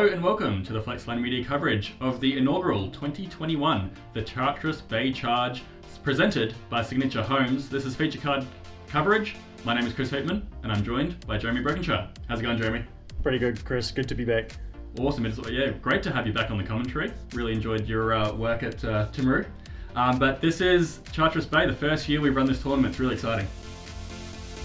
Hello and welcome to the Flexline Media coverage of the inaugural 2021 the Charteris Bay Charge presented by Signature Homes. This is feature card coverage. My name is Chris Hoopmann and I'm joined by Jeremy Brokenshire. How's it going, Jeremy? Pretty good, Chris. Good to be back. Awesome. Yeah, great to have you back on the commentary. Really enjoyed your work at Timaru. But this is Charteris Bay, the first year we've run this tournament. It's really exciting.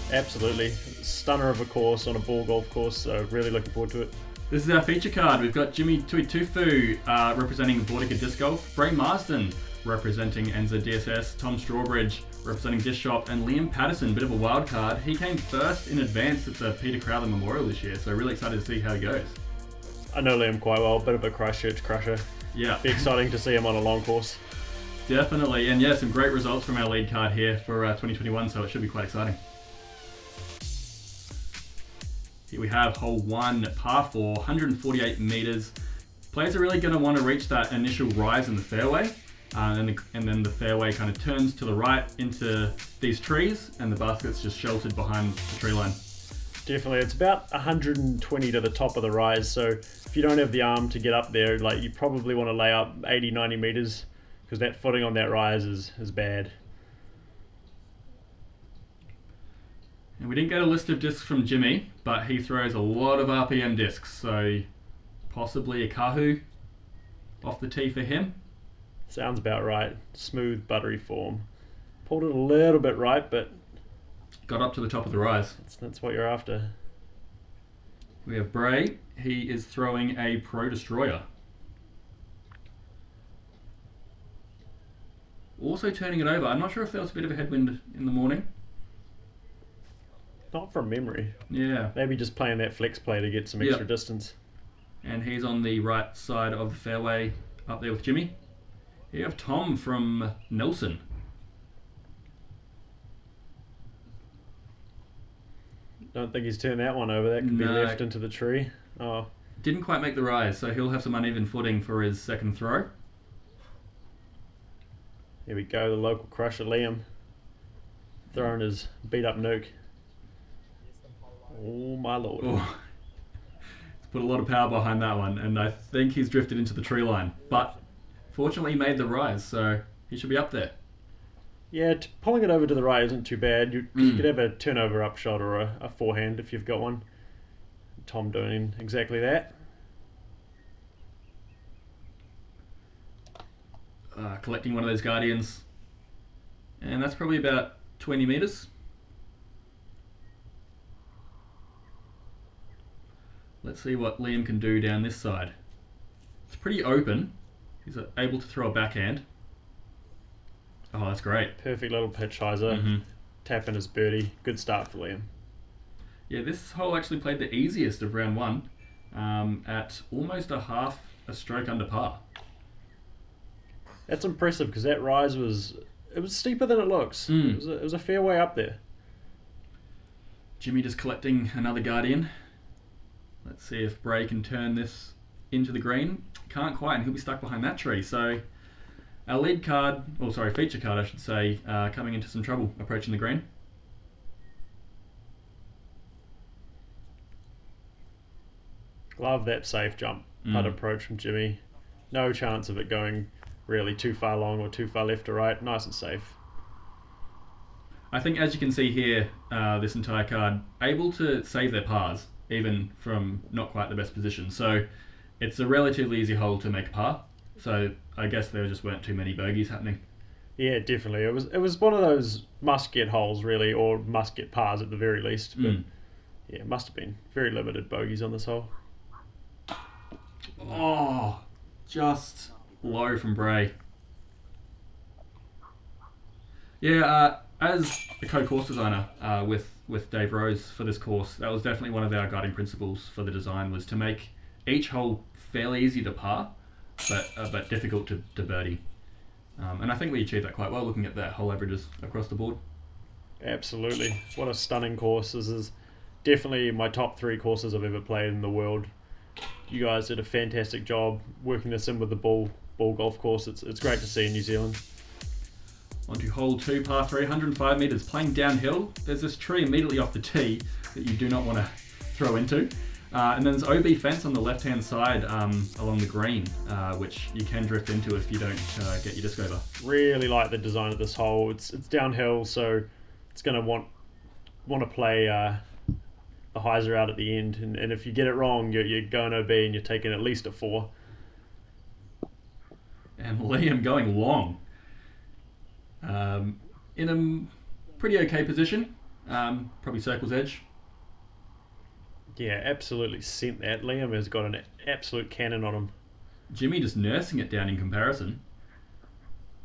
Absolutely. Stunner of a course on a ball golf course, so really looking forward to it. This is our feature card. We've got Jimmy Tuitufu representing Vortica Disc Golf, Bray Marsden representing Enza DSS, Tom Strawbridge representing Disc Shop, and Liam Paterson, bit of a wild card. He came first in advance at the Peter Crowther Memorial this year, so really excited to see how he goes. I know Liam quite well, bit of a Christchurch crusher. Yeah. Be exciting to see him on a long course. Definitely, and yeah, some great results from our lead card here for 2021, so it should be quite exciting. Here we have hole 1, par 4, 148 metres. Players are really going to want to reach that initial rise in the fairway, and then the fairway kind of turns to the right into these trees, and the basket's just sheltered behind the tree line. Definitely, it's about 120 to the top of the rise, so if you don't have the arm to get up there, like you probably want to lay up 80, 90 metres, because that footing on that rise is bad. And we didn't get a list of discs from Jimmy, but he throws a lot of RPM discs, so possibly a Kahoo off the tee for him. Sounds about right. Smooth, buttery form. Pulled it a little bit right, but got up to the top of the rise. That's what you're after. We have Bray. He is throwing a Pro Destroyer. Also turning it over. I'm not sure if there was a bit of a headwind in the morning. Not from memory. Yeah. Maybe just playing that flex play to get some extra distance. And he's on the right side of the fairway up there with Jimmy. Here you have Tom from Nelson. Don't think he's turned that one over. That could be left into the tree. Oh. Didn't quite make the rise, so he'll have some uneven footing for his second throw. Here we go, the local crusher Liam. Throwing his beat up nuke. Oh my lord. Oh. He's put a lot of power behind that one, and I think he's drifted into the tree line. But fortunately he made the rise, so he should be up there. Yeah, pulling it over to the right isn't too bad. You could have a turnover up shot or a forehand if you've got one. Tom doing exactly that. Collecting one of those Guardians. And that's probably about 20 metres. Let's see what Liam can do down this side. It's pretty open. He's able to throw a backhand. Oh, that's great. Perfect little pitch hyzer. Tapping his birdie. Good start for Liam. Yeah, this hole actually played the easiest of round 1 at almost a stroke under par. That's impressive because that rise was steeper than it looks. It was a fair way up there. Jimmy just collecting another Guardian. Let's see if Bray can turn this into the green. Can't quite, and he'll be stuck behind that tree. So our lead card, feature card I should say, coming into some trouble approaching the green. Love that safe jump putt approach from Jimmy. No chance of it going really too far long or too far left or right. Nice and safe. I think as you can see here, this entire card, able to save their pars, even from not quite the best position. So it's a relatively easy hole to make a par. So I guess there just weren't too many bogeys happening. Yeah, definitely. It was one of those must-get holes, really, or must-get pars at the very least. But yeah, it must have been very limited bogeys on this hole. Oh, just low from Bray. Yeah, as a co-course designer with Dave Rose for this course, that was definitely one of our guiding principles for the design, was to make each hole fairly easy to par, but difficult to birdie. And I think we achieved that quite well looking at that hole averages across the board. Absolutely. What a stunning course. This is definitely my top 3 courses I've ever played in the world. You guys did a fantastic job working this in with the ball golf course. It's great to see in New Zealand. On to hole 2, par 3, 105 metres. Playing downhill, there's this tree immediately off the tee that you do not want to throw into. And then there's OB fence on the left-hand side along the green, which you can drift into if you don't get your disc over. Really like the design of this hole. It's downhill, so it's going to want to play the hyzer out at the end. And if you get it wrong, you're going OB and you're taking at least a 4. And Liam going long. In a pretty okay position. Probably circle's edge. Yeah, absolutely sent that. Liam has got an absolute cannon on him. Jimmy just nursing it down in comparison.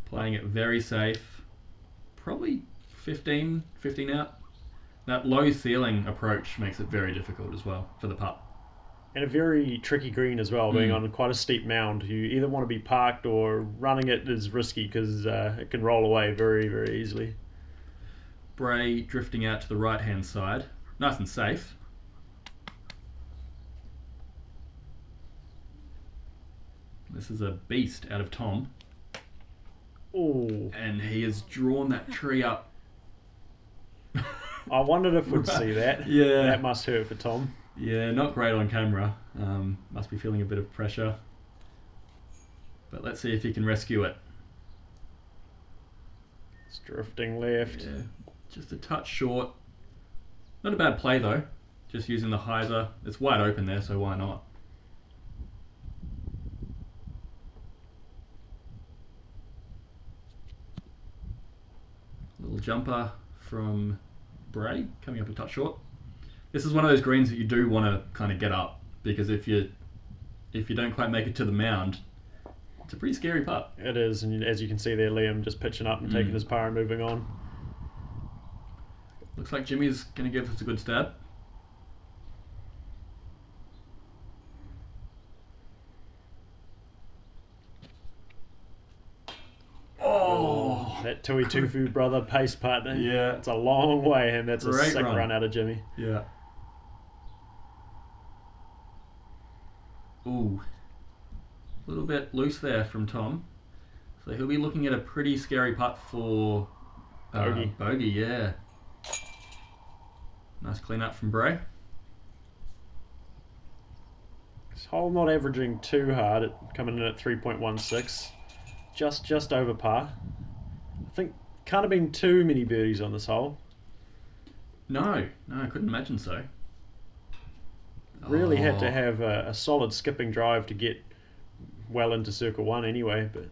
Playing it very safe. Probably 15 out. That low ceiling approach makes it very difficult as well for the putt. And a very tricky green as well, being on quite a steep mound. You either want to be parked or running it is risky because it can roll away very, very easily. Bray drifting out to the right-hand side. Nice and safe. This is a beast out of Tom. Ooh. And he has drawn that tree up. I wondered if we'd see that. Yeah. That must hurt for Tom. Yeah, not great on camera. Must be feeling a bit of pressure. But let's see if he can rescue it. It's drifting left. Yeah, just a touch short. Not a bad play though. Just using the hyzer. It's wide open there, so why not? Little jumper from Bray, coming up a touch short. This is one of those greens that you do want to kind of get up, because if you don't quite make it to the mound, it's a pretty scary putt. It is, and as you can see there, Liam just pitching up and taking his par and moving on. Looks like Jimmy's going to give us a good stab. Oh! That Tui Tufu brother pace putt. Yeah. It's a long way, and that's Great a sick run. run out of Jimmy. Yeah. Ooh. A little bit loose there from Tom. So he'll be looking at a pretty scary putt for Bogey. Bogey, yeah. Nice clean up from Bray. This hole not averaging too hard, coming in at 3.16. Just over par. I think can't have been too many birdies on this hole. No, I couldn't imagine so. Really had to have a solid skipping drive to get well into circle 1 anyway, but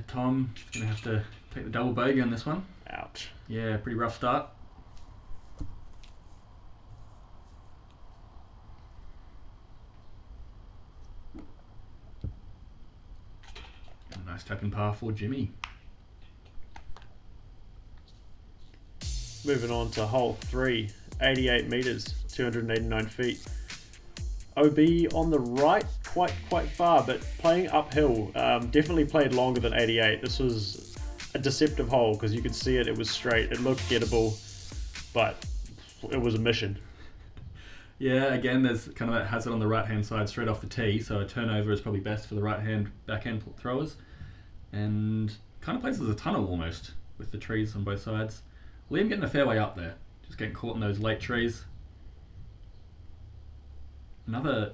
Tom's going to have to take the double bogey on this one. ouch. Yeah, pretty rough start. A nice tap in par for Jimmy. Moving on to hole 3, 88 metres, 289 feet. OB on the right, quite far, but playing uphill. Definitely played longer than 88. This was a deceptive hole because you could see it. It was straight. It looked gettable, but it was a mission. Yeah, again, there's kind of that hazard on the right-hand side straight off the tee, so a turnover is probably best for the right-hand backhand throwers. And kind of plays as a tunnel almost, with the trees on both sides. Liam getting a fair way up there, just getting caught in those late trees. Another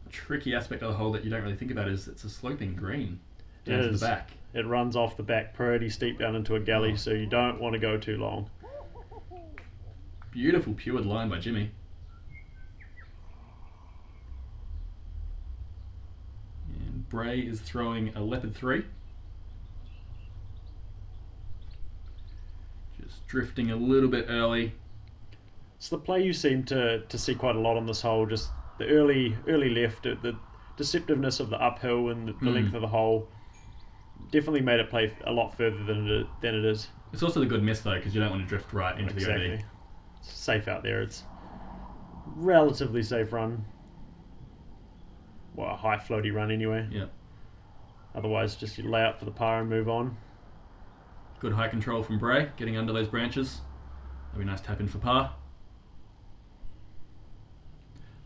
tricky aspect of the hole that you don't really think about is it's a sloping green down to the back. It runs off the back pretty steep down into a gully, so you don't want to go too long. Beautiful pured line by Jimmy. And Bray is throwing a leopard 3. Just drifting a little bit early. It's the play you seem to see quite a lot on this hole, just the early left, the deceptiveness of the uphill and the length of the hole definitely made it play a lot further than it is. It's also the good miss though, because you don't want to drift right into the OB. It's safe out there. It's relatively safe run. Well, a high floaty run anyway. Yeah. Otherwise, just you lay up for the par and move on. Good high control from Bray, getting under those branches. That'll be a nice tap in for par.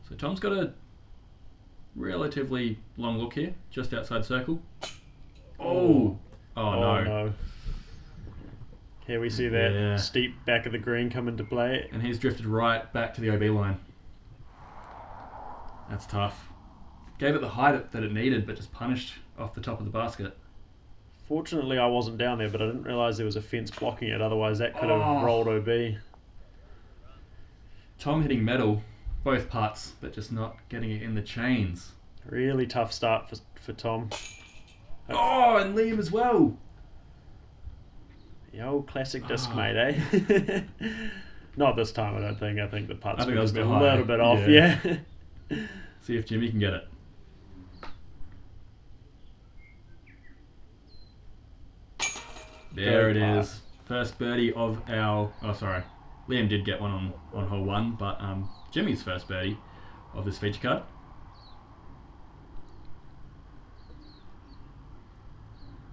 So Tom's got a relatively long look here, just outside circle. Oh no. Here we see that steep back of the green come into play. And he's drifted right back to the OB line. That's tough. Gave it the height that it needed, but just punished off the top of the basket. Fortunately, I wasn't down there, but I didn't realise there was a fence blocking it. Otherwise, that could have rolled OB. Tom hitting metal, both putts, but just not getting it in the chains. Really tough start for Tom. Oh, and Liam as well. The old classic disc, mate, eh? Not this time, I don't think. I think the putts were just a little bit off, yeah. See if Jimmy can get it. There it is. First birdie of our... Oh, sorry. Liam did get one on hole 1, but Jimmy's first birdie of this feature card.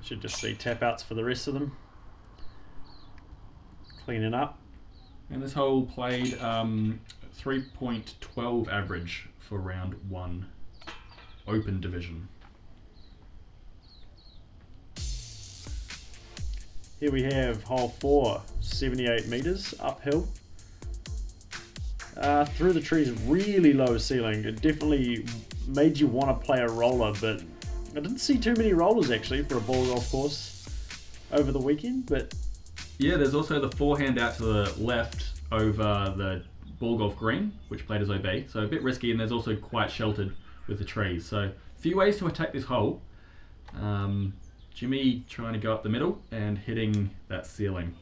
Should just see tap outs for the rest of them. Cleaning up. And this hole played 3.12 average for round 1. Open division. Here we have hole 4, 78 metres uphill. Through the trees, really low ceiling. It definitely made you want to play a roller, but I didn't see too many rollers actually for a ball golf course over the weekend. But yeah, there's also the forehand out to the left over the ball golf green, which played as OB, so a bit risky, and there's also quite sheltered with the trees. So a few ways to attack this hole. Jimmy trying to go up the middle and hitting that ceiling.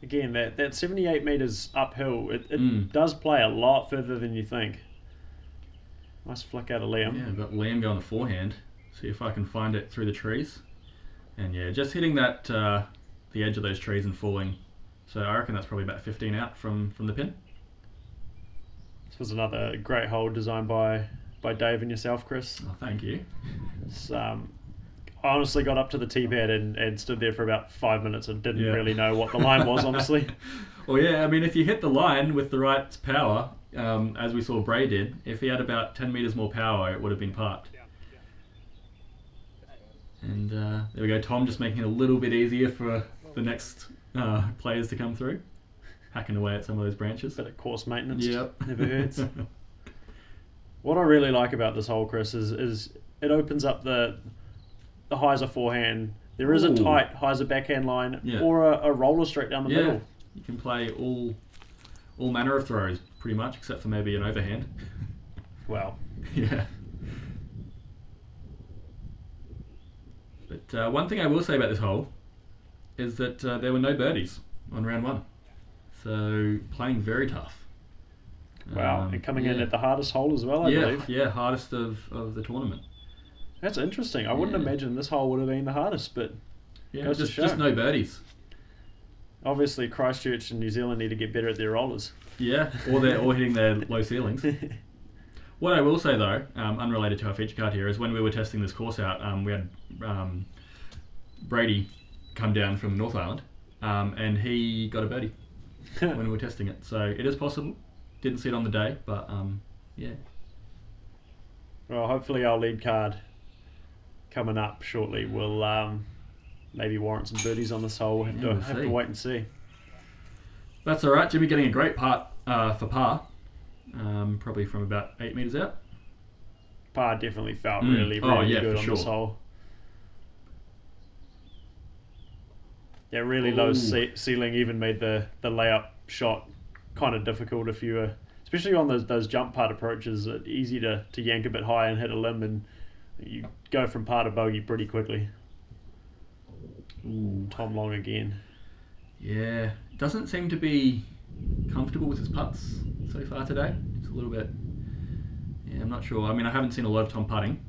Again, that 78 metres uphill, it does play a lot further than you think. Nice flick out of Liam. Yeah, I've got Liam going the forehand. See if I can find it through the trees. And yeah, just hitting that the edge of those trees and falling. So I reckon that's probably about 15 out from the pin. This was another great hole designed by Dave and yourself, Chris. Oh, thank you. It's, I honestly got up to the tee pad and stood there for about 5 minutes and didn't really know what the line was, honestly. Well, yeah, I mean, if you hit the line with the right power, as we saw Bray did, if he had about 10 metres more power, it would have been parked. And there we go, Tom just making it a little bit easier for the next players to come through. Hacking away at some of those branches. Bit of course maintenance. Yep. Never hurts. What I really like about this hole, Chris, is it opens up the hyzer forehand. There is a tight hyzer backhand line or a roller straight down the middle. You can play all manner of throws, pretty much, except for maybe an overhand. Wow. Yeah. But one thing I will say about this hole is that there were no birdies on round 1. So playing very tough. Wow, and coming in at the hardest hole as well, I believe. Yeah, hardest of the tournament. That's interesting. I wouldn't imagine this hole would have been the hardest, but yeah, just no birdies. Obviously, Christchurch and New Zealand need to get better at their rollers. Yeah, or hitting their low ceilings. What I will say though, unrelated to our feature card here, is when we were testing this course out, we had Brady come down from North Island, and he got a birdie when we were testing it. So it is possible. Didn't see it on the day, but yeah. Well, hopefully our lead card coming up shortly will maybe warrant some birdies on this hole. We'll have to wait and see. That's all right. Jimmy getting a great putt for par, probably from about 8 metres out. Par definitely felt really good on this hole. Yeah, really low ceiling even made the layup shot kind of difficult if you were, especially on those jump putt approaches. It's easy to yank a bit high and hit a limb, and you go from par to bogey pretty quickly. Ooh. Tom Long again. Yeah, doesn't seem to be comfortable with his putts so far today. It's a little bit. Yeah, I'm not sure. I mean, I haven't seen a lot of Tom putting.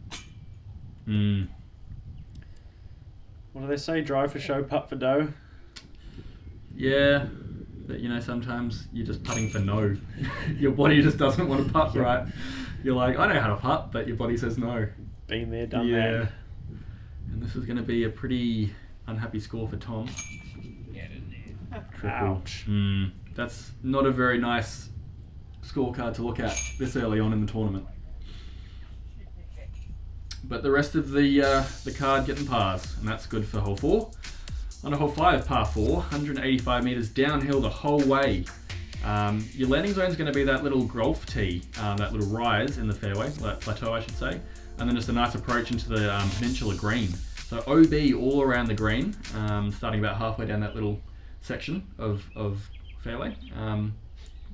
What do they say? Drive for show, putt for dough. Yeah, but sometimes you're just putting for no. Your body just doesn't want to putt right. You're like, I know how to putt, but your body says no. Been there, done that. And this is going to be a pretty unhappy score for Tom. Triple. Ouch. That's not a very nice scorecard to look at this early on in the tournament. But the rest of the card getting pars, and that's good for hole 4. On a hole 5, par 4, 185 metres downhill the whole way. Your landing zone is going to be that little golf tee, that little rise in the fairway, that plateau I should say, and then just a nice approach into the peninsula green. So OB all around the green, starting about halfway down that little section of fairway.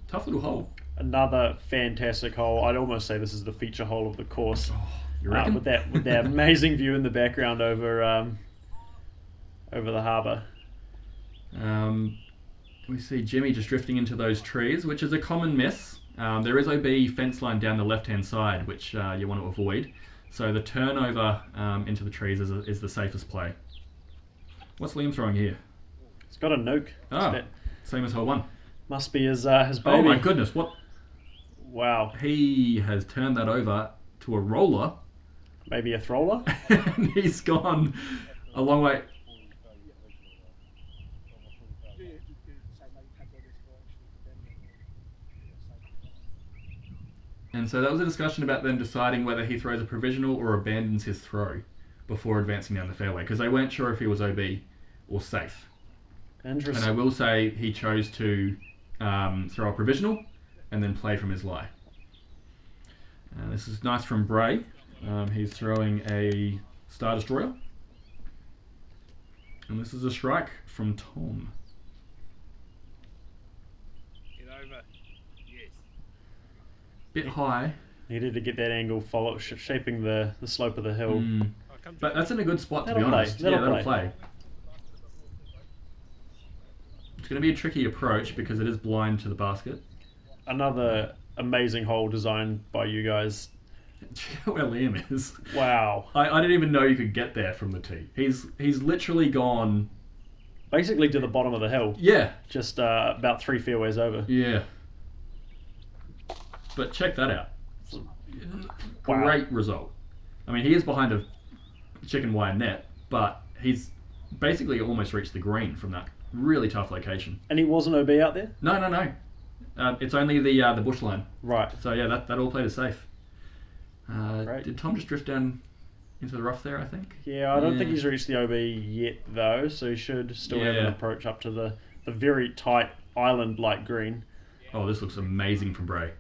Tough little hole. Another fantastic hole. I'd almost say this is the feature hole of the course. Oh, you reckon? With that amazing view in the background over the harbour. We see Jimmy just drifting into those trees, which is a common miss. There is OB fence line down the left-hand side, which you want to avoid. So the turnover into the trees is the safest play. What's Liam throwing here? He's got a nuke. Oh, same as hole 1. Must be his baby. Oh my goodness, what? Wow. He has turned that over to a roller. Maybe a thrower? And he's gone a long way. And so that was a discussion about them deciding whether he throws a provisional or abandons his throw before advancing down the fairway, because they weren't sure if he was OB or safe. Interesting. And I will say he chose to throw a provisional and then play from his lie. This is nice from Bray. He's throwing a Star Destroyer. And this is a strike from Tom. Get over. Yes. Bit high. Needed to get that angle, shaping the slope of the hill. But that's in a good spot, to be That'll honest. play. That'll That'll play. It's going to be a tricky approach because it is blind to the basket. Another amazing hole designed by you guys. Check out where Liam is. Wow. I didn't even know you could get there from the tee. He's literally gone... Basically to the bottom of the hill. Yeah. Just about 3 fairways over. Yeah. But check that out. Wow. Great result. I mean, he is behind a chicken wire net, but he's basically almost reached the green from that really tough location. And he wasn't OB out there? No. It's only the bush line. Right. So yeah, that all played it safe. Great. Did Tom just drift down into the rough there, I think? Yeah, I don't think he's reached the OB yet, though, so he should still have an approach up to the very tight island-like green. Oh, this looks amazing from Bray.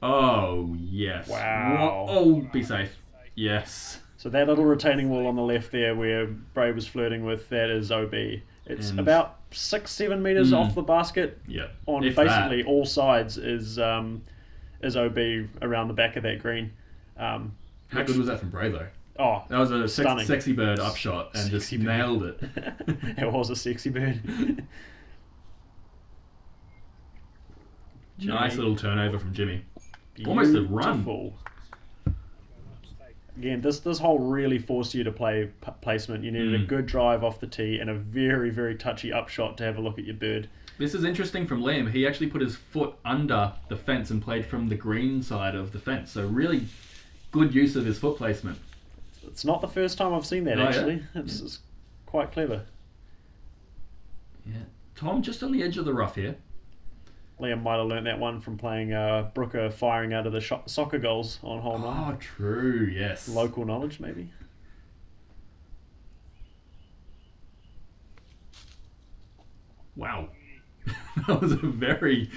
Oh, yes. Wow. Oh, be safe. Yes. So that little retaining wall on the left there where Bray was flirting with, that is OB. It's about 6-7 metres off the basket. Yeah. On If basically that. all sides is OB around the back of that green. How good was that from Bray, though? Oh, That was a stunning. sexy bird upshot and just Sexy bird. nailed it. It was a sexy bird. Nice little turnover from Jimmy. Almost a run. Beautiful. Again, this hole really forced you to play placement. You needed a good drive off the tee and a very, very touchy upshot to have a look at your bird. This is interesting from Liam. He actually put his foot under the fence and played from the green side of the fence. So really good use of his foot placement. It's not the first time I've seen that, Oh, yeah? actually. It's quite clever. Yeah. Tom just on the edge of the rough here. Liam might have learnt that one from playing Brooker firing out of the soccer goals on hole 9. Oh, true. Yes. Local knowledge, maybe. Wow. That was a very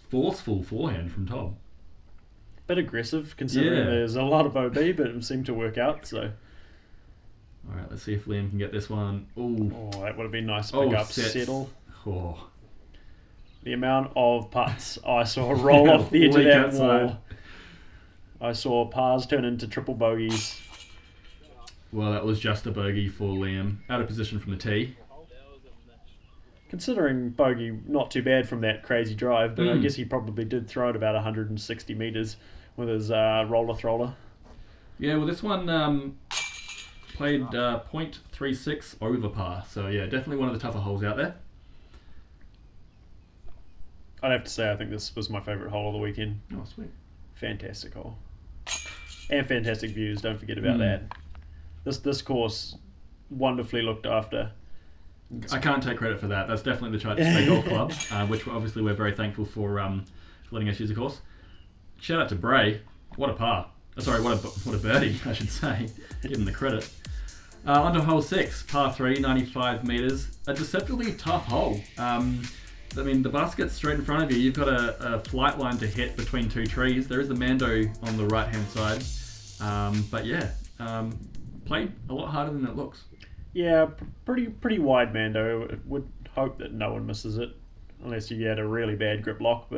forceful forehand from Tom. Bit aggressive, considering Yeah. there's a lot of OB, but it seemed to work out, so... All right, let's see if Liam can get this one. Ooh. Oh, that would have been nice to pick up, sets. settle. Oh. The amount of putts I saw roll off the edge of Leak that outside. wall. I saw pars turn into triple bogeys. Well, that was just a bogey for Liam. Out of position from the tee. Considering bogey not too bad from that crazy drive, but I guess he probably did throw it about 160 metres with his roller thrower. Yeah, well, this one played .36 over par. So, yeah, definitely one of the tougher holes out there. I'd have to say I think this was my favourite hole of the weekend. Oh, sweet. Fantastic hole. And fantastic views, don't forget about that. This course, wonderfully looked after. I can't take credit for that. That's definitely the Charteris Golf Club, which obviously we're very thankful for letting us use the course. Shout out to Bray. What a par. Sorry, what a birdie, I should say. Give him the credit. On to hole 6, par 3, 95 metres. A deceptively tough hole. I mean, the basket's straight in front of you. You've got a flight line to hit between two trees. There is the Mando on the right-hand side. But yeah, played a lot harder than it looks. Yeah, pretty wide Mando. Would hope that no one misses it, unless you had a really bad grip lock.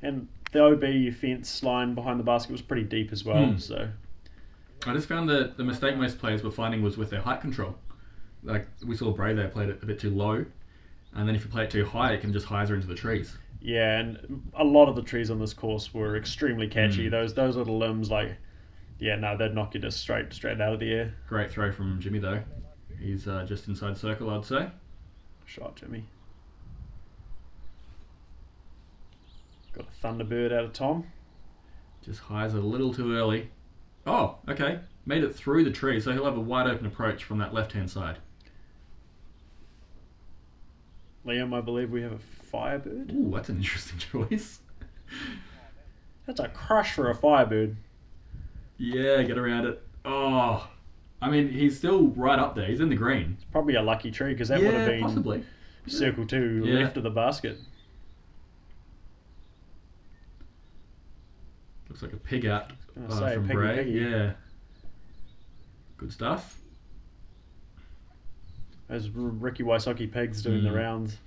And the OB fence line behind the basket was pretty deep as well. So I just found that the mistake most players were finding was with their height control. Like we saw Bray there played it a bit too low, and then if you play it too high, it can just hyzer into the trees. Yeah, and a lot of the trees on this course were extremely catchy. Those little limbs, they'd knock you just straight out of the air. Great throw from Jimmy though. He's just inside circle, I'd say. Shot, Jimmy. Got a Thunderbird out of Tom. Just hyzer a little too early. Oh, okay. Made it through the tree, so he'll have a wide open approach from that left-hand side. Liam, I believe we have a Firebird. Ooh, that's an interesting choice. That's a crush for a Firebird. Yeah, get around it. Oh, I mean, he's still right up there. He's in the green. It's probably a lucky tree because that would have been possibly circle 2 left of the basket. Looks like a pig out Say, from piggy, Bray. piggy. Yeah. Good stuff. Those Ricky Wysocki pigs doing the rounds.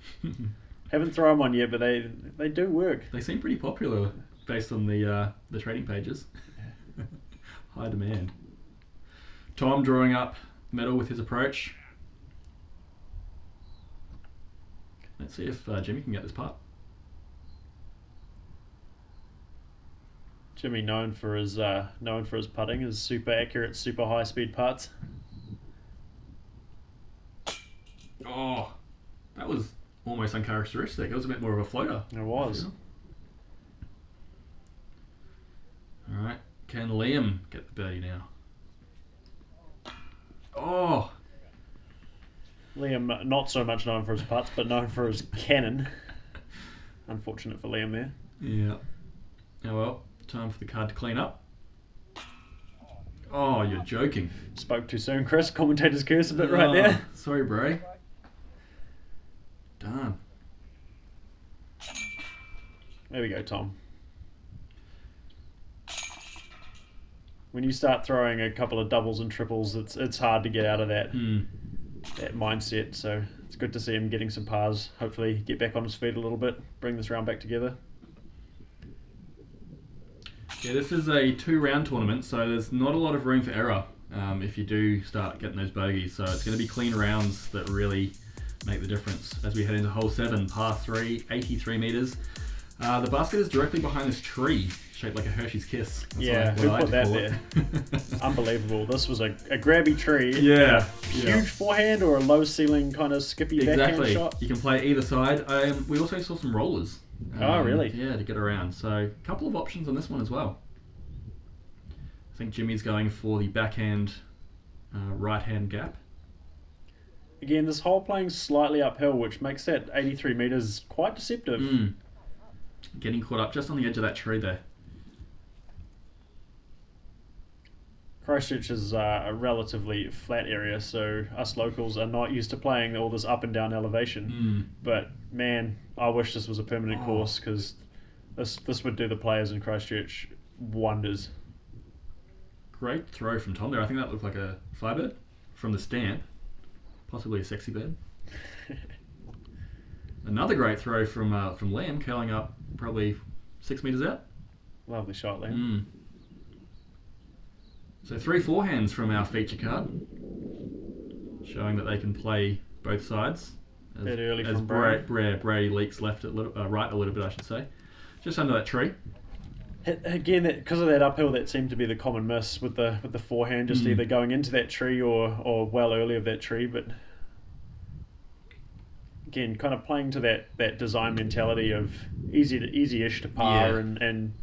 Haven't thrown one yet, but they do work. They seem pretty popular based on the trading pages. High demand. Tom drawing up metal with his approach. Let's see if Jimmy can get this putt. Jimmy known for his putting, his super accurate, super high speed putts. Oh, that was almost uncharacteristic. It was a bit more of a floater. It was. All right, can Liam get the birdie now? Oh, Liam, not so much known for his putts, but known for his cannon. Unfortunate for Liam there. yeah. Oh well, time for the card to clean up. Oh, you're joking. Spoke too soon, Chris. Commentator's curse a bit right there. Sorry, Bray. Darn. There we go, Tom. When you start throwing a couple of doubles and triples, it's hard to get out of that mindset. So it's good to see him getting some pars. Hopefully get back on his feet a little bit, bring this round back together. Yeah, this is a 2-round tournament, so there's not a lot of room for error if you do start getting those bogeys. So it's going to be clean rounds that really make the difference. As we head into hole 7, par 3, 83 metres. The basket is directly behind this tree, shaped like a Hershey's Kiss. That's who put that there? Unbelievable. This was a grabby tree. Yeah. Huge forehand or a low ceiling kind of skippy backhand shot. You can play either side. We also saw some rollers. Oh, really? Yeah, to get around. So a couple of options on this one as well. I think Jimmy's going for the backhand right-hand gap. Again, this hole playing slightly uphill, which makes that 83 metres quite deceptive. Getting caught up just on the edge of that tree there. Christchurch is a relatively flat area, so us locals are not used to playing all this up and down elevation. But man, I wish this was a permanent course, because this would do the players in Christchurch wonders. Great throw from Tom there. I think that looked like a Firebird from the stamp. Possibly a sexy bird. Another great throw from Liam, curling up probably 6 metres out. Lovely shot, Liam. So 3 forehands from our feature card, showing that they can play both sides. A bit early as from Bray. Bray leaks left right a little bit, I should say. Just under that tree. Again, because of that uphill, that seemed to be the common miss with the forehand, just either going into that tree or well early of that tree. But again, kind of playing to that design mentality of easy-ish to par, and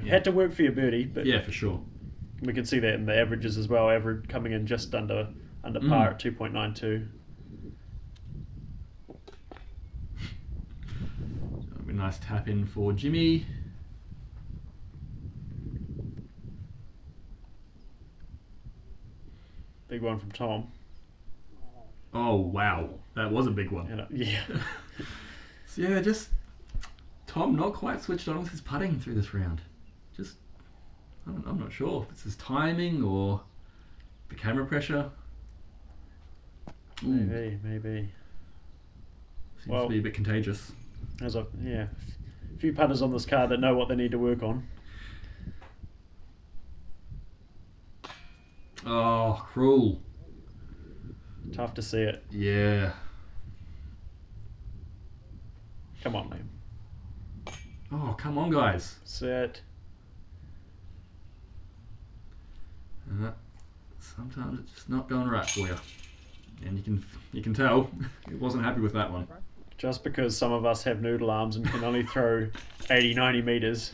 had to work for your birdie. But yeah, for sure. We can see that in the averages as well. Average coming in just under par at 2.92. That'll be a nice tap in for Jimmy. Big one from Tom. Oh wow, that was a big one. Yeah. So yeah, just Tom not quite switched on with his putting through this round. Just, I'm not sure if it's his timing or the camera pressure. Ooh, Maybe. seems to be a bit contagious. There's a few putters on this card that know what they need to work on. Oh, cruel. Tough to see it. Yeah. Come on, Liam. Oh, come on, guys. Set. Sometimes it's just not going right for you, and you can tell he wasn't happy with that one. Just because some of us have noodle arms and can only throw 80, 90 metres.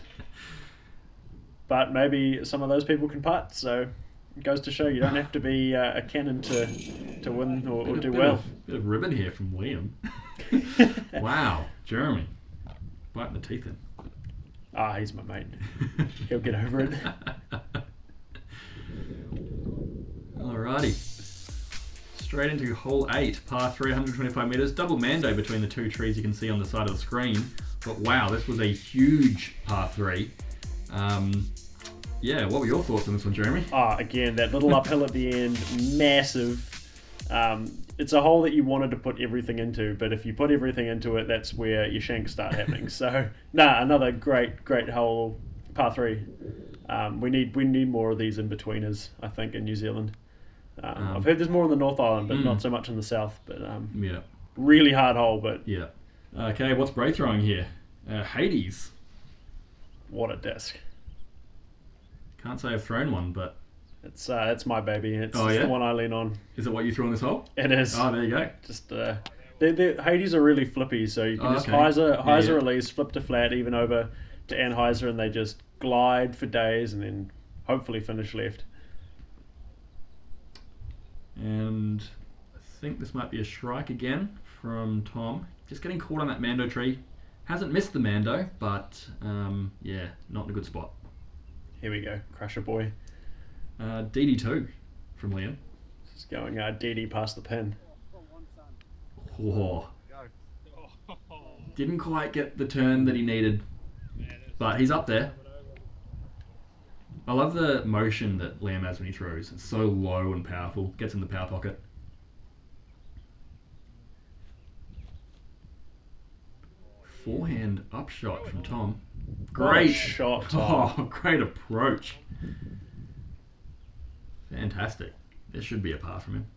But maybe some of those people can putt, so it goes to show you don't have to be a cannon to win or do well. Bit of ribbon here from Liam. Wow, Jeremy. Biting the teeth in. He's my mate. He'll get over it. Alrighty. Straight into hole 8, par 3, 125 metres. Double mando between the two trees you can see on the side of the screen. But wow, this was a huge par 3. Yeah, what were your thoughts on this one, Jeremy? Again, that little uphill at the end, massive. It's a hole that you wanted to put everything into, but if you put everything into it, that's where your shanks start happening. So, another great hole, par 3. We need more of these in-betweeners, I think, in New Zealand. I've heard there's more on the North Island, but not so much in the South. But yeah, really hard hole, but yeah. Okay, what's Bray throwing here? Hades. What a disc! Can't say I've thrown one, but it's my baby. It's Oh, yeah? the one I lean on. is it what you threw on this hole? It is. Oh, there you go. Just the Hades are really flippy, so you can just okay. hyzer Yeah. release, flip to flat, even over to anhyzer, and they just glide for days, and then hopefully finish left. And I think this might be a shrike again from Tom. Just getting caught on that mando tree. Hasn't missed the mando, but yeah, not in a good spot. Here we go, Crusher Boy. DD2 from Liam. Just going DD past the pin. Oh, didn't quite get the turn that he needed, but he's up there. I love the motion that Liam has when he throws. It's so low and powerful. Gets in the power pocket. Forehand upshot from Tom. Great shot, Tom. Oh, great approach. Fantastic. There should be a par from him.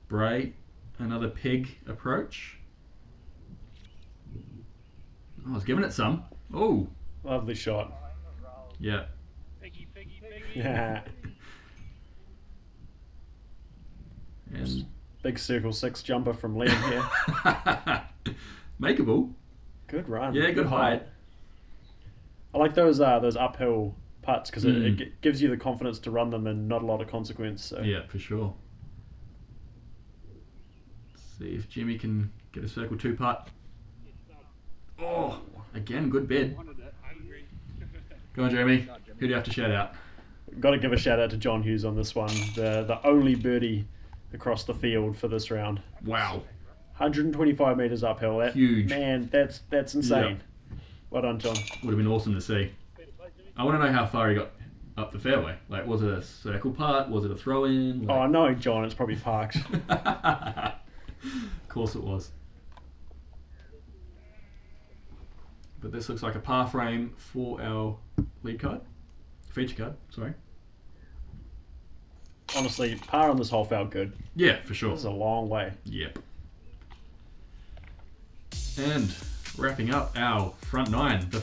Bray, another pig approach. Oh, I was giving it some. Oh, Lovely shot. yeah. Piggy. Yeah. And Big circle 6 jumper from Liam here. makeable. Good run. Yeah, good height. I like those uphill putts because it gives you the confidence to run them and not a lot of consequence. So. Yeah, for sure. Let's see if Jimmy can get a circle 2 putt. Oh, again, good bid. Go on, Jeremy. Who do you have to shout out? Got to give a shout out to John Hughes on this one. The only birdie across the field for this round. Wow. 125 metres uphill. Huge. Man, that's insane. Yeah. Well done, John. Would have been awesome to see. I want to know how far he got up the fairway. Like, was it a circle putt? Was it a throw-in? Oh, no, John, it's probably parked. Of course it was. But this looks like a par frame for our lead card. Feature card, sorry. Honestly, par on this hole felt good. Yeah, for sure. This is a long way. Yep. And wrapping up our front 9, the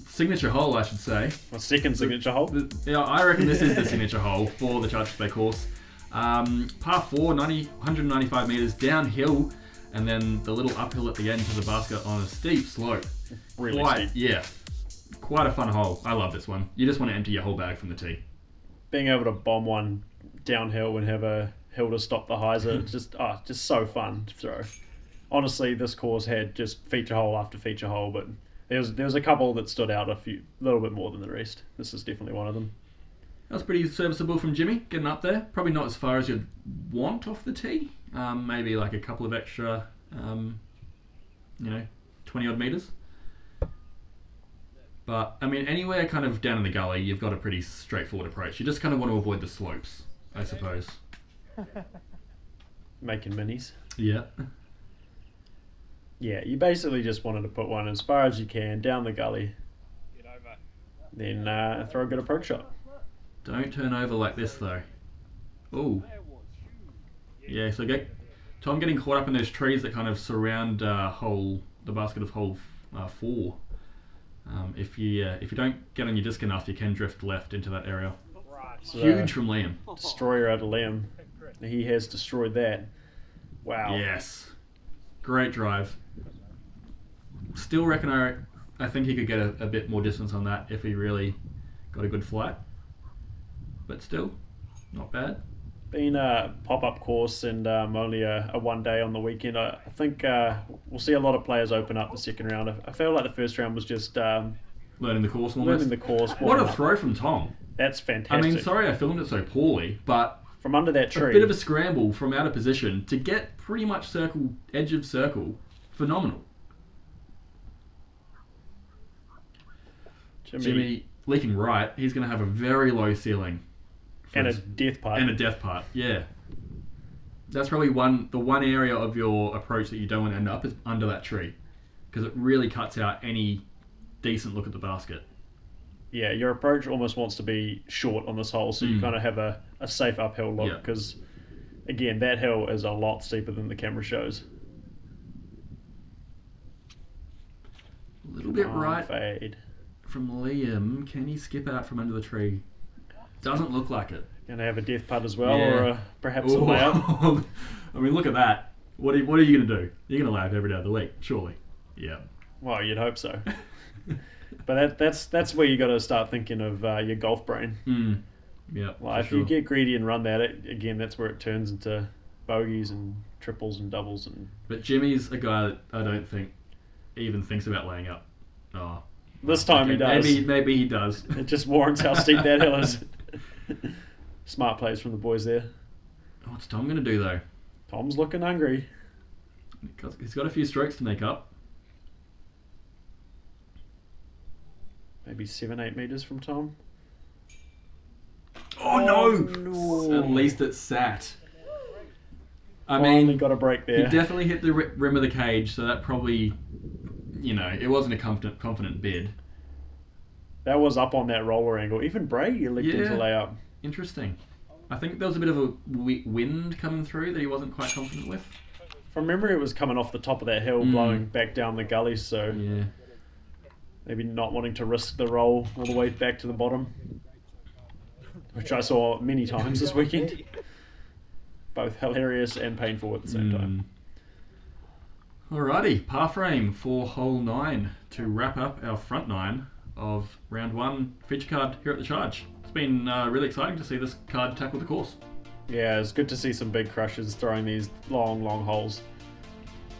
signature hole, I should say. A second signature hole. Yeah, I reckon this is the signature hole for the Charteris Bay course. Par 4, 195 metres downhill, and then the little uphill at the end to the basket on a steep slope. Really Quite, steep. yeah. Quite a fun hole. I love this one. You just want to empty your whole bag from the tee. Being able to bomb one downhill and have a hill to stop the hyzer, just so fun to throw. Honestly, this course had just feature hole after feature hole, but there was a couple that stood out a little bit more than the rest. This is definitely one of them. That was pretty serviceable from Jimmy, getting up there. Probably not as far as you'd want off the tee. Maybe like a couple of extra 20 odd meters. But I mean, anywhere kind of down in the gully, you've got a pretty straightforward approach. You just kind of want to avoid the slopes, I suppose. Making minis. Yeah. Yeah, you basically just wanted to put one as far as you can down the gully, Get over. then throw a good approach shot. Don't turn over like this though. Oh. Yeah, so Tom getting caught up in those trees that kind of surround the basket of hole 4. If you don't get on your disc enough, you can drift left into that area. Right. So, Huge from Liam. Destroyer out of Liam. He has destroyed that. Wow. Yes. Great drive. Still reckon I think he could get a bit more distance on that if he really got a good flight. But still, not bad. Being a pop-up course and only a one day on the weekend, I think we'll see a lot of players open up the second round. I feel like the first round was just Learning the course almost. learning the course. What a throw from Tom. That's I fantastic. mean, sorry I filmed it so poorly, but From under that a tree. bit of a scramble from out of position to get pretty much edge of circle. Phenomenal. Jimmy leaking right, he's going to have a very low ceiling. And a death part. And a death part, yeah. That's probably the one area of your approach that you don't want to end up is under that tree, because it really cuts out any decent look at the basket. Yeah, your approach almost wants to be short on this hole, so you kind of have a safe uphill look, Yeah. because, again, that hill is a lot steeper than the camera shows. A little bit right Fade. from Liam. Can he skip out from under the tree? Doesn't look like it. Going to have a death putt as well, Yeah. or perhaps a layup. I mean, look at that. What are you going to do? You're going to lay up every day of the week, surely. Yeah. Well, you'd hope so. But that's where you got to start thinking of your golf brain. Yeah. Well, if you get greedy and run that, again, that's where it turns into bogeys and triples and doubles. But Jimmy's a guy that I don't think even thinks about laying up. Oh. This time he does. Maybe he does. It just warrants how steep that hill is. Smart plays from the boys there. What's Tom going to do though? Tom's looking hungry. He's got a few strokes to make up. Maybe 7-8 meters from Tom. Oh no! no. At least it sat. I Finally mean, got a break he there. definitely hit the rim of the cage, so that probably, it wasn't a confident bid. That was up on that roller angle. Even Brady elected to lay up. Interesting. I think there was a bit of a wind coming through that he wasn't quite confident with. From memory, it was coming off the top of that hill, blowing back down the gully, so Yeah. maybe not wanting to risk the roll all the way back to the bottom, which I saw many times this weekend. Both hilarious and painful at the same time. Alrighty, par frame for hole 9 to wrap up our front 9 of round 1 feature card here at the Charge. It's been really exciting to see this card tackle the course. Yeah, it's good to see some big crushers throwing these long holes.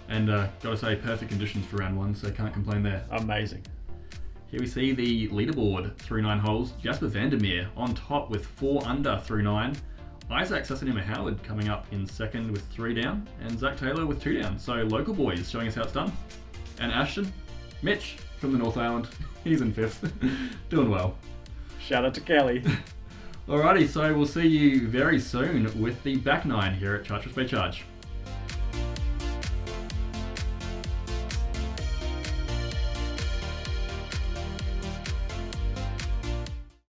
And gotta say, perfect conditions for round 1, so can't complain there. Amazing. Here we see the leaderboard through 9 holes. Jasper Vandermeer on top with 4 under through 9. Isaac Sassanima Howard coming up in second with 3 down. And Zach Taylor with 2 down. So local boys showing us how it's done. And Ashton, Mitch from the North Island. He's in 5th. Doing well. Shout out to Kelly. Alrighty, so we'll see you very soon with the back 9 here at Charteris Bay Charge.